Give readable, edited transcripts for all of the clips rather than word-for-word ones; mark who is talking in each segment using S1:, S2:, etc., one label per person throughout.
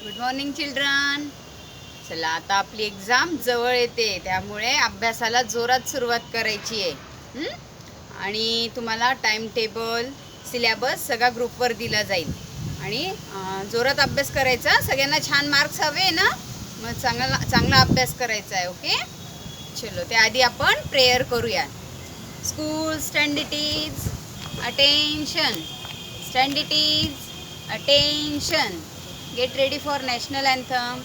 S1: Good morning children. चला आता आपली एक्झाम जवळ येते, त्यामुळे अभ्यासाला जोरात सुरुवात करायची आहे. आणि तुम्हाला टाइम टेबल सिलेबस सगळा ग्रुपवर दिला जाईल आणि जोरात अभ्यास करायचा. सगळ्यांना छान मार्क्स हवे ना, मग चांगला चांगला अभ्यास करायचा आहे. ओके, चलो त्याआधी आपण प्रेयर करूया. School stand it is attention. Stand it is attention. Get ready for national anthem.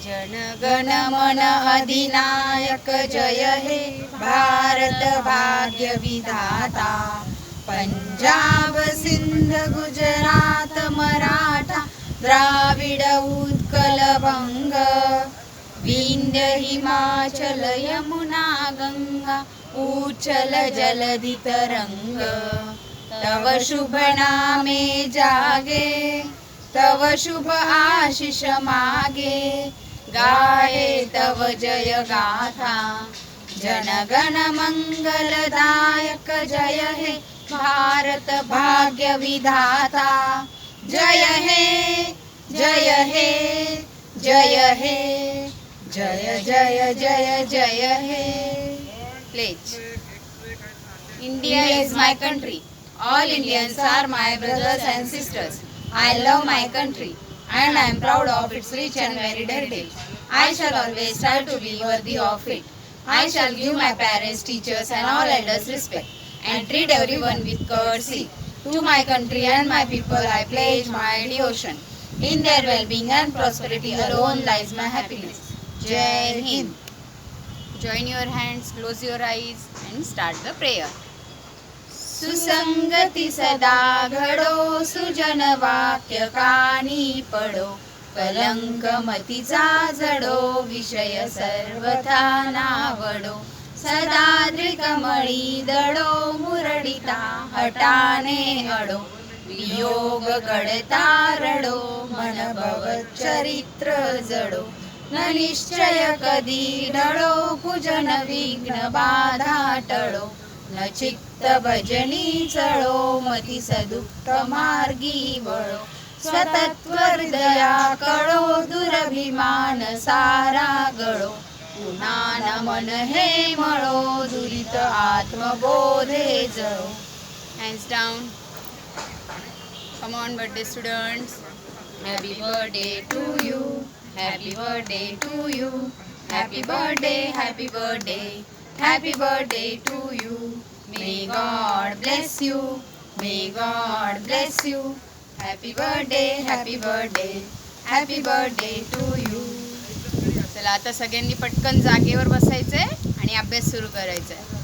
S1: Jana Gana मन अधिनायक जय हे भारत भाग्य विधाता. पंजाब सिंध गुजरात मराठा द्राविड उत्कल बंग. विंध्य हिमाचल यमुना गंगा उच्चल जलधि तरंग. तव शुभ नामे जागे तव शुभ आशीष मागे. गाये तव जय गाथा. जनगण मंगलदायक जय हे भारत भाग्य विधाता. जय हे जय हे जय हे जय जय जय जय हे. Pledge. India is my country. All Indians are my brothers and sisters. I love my country and I am proud of its rich and varied heritage. I shall always strive to be worthy of it. I shall give my parents, teachers and all elders respect and treat everyone with courtesy. To my country and my people I pledge my devotion. In their well-being and prosperity alone lies my happiness. Jai Hind. Join your hands, close your eyes and start the prayer. सुसंगती सदा घडो, सुजन वाक्य कानी पडो. कलंक मतीचा जडो, विषय सर्वथा नावडो. सदा द्रिकमळी दडो, मुरडिता हटाने अडो. वियोग घडता रडो, मन भव चरित्र जडो. न निश्चय कधी ढळो, कुजन विघ्न बाधा टळो. न चित्त भजनी चळो, मती सदुक्त मार्गी वळो. स्वतत्व हृदया कळो, दुरभिमान सारा गळो. पुन्हा न मन हे मळो, दुरित आत्मबोधे जळो. Hands down. Come on birthday students. Happy birthday to you. Happy birthday to you. Happy birthday, happy birthday. Happy birthday to you. May God bless you. May God bless you. Happy birthday, happy birthday. Happy birthday to you. चला आता सगळ्यांनी पटकन जागेवर बसायचंय आणि अभ्यास सुरू करायचा आहे.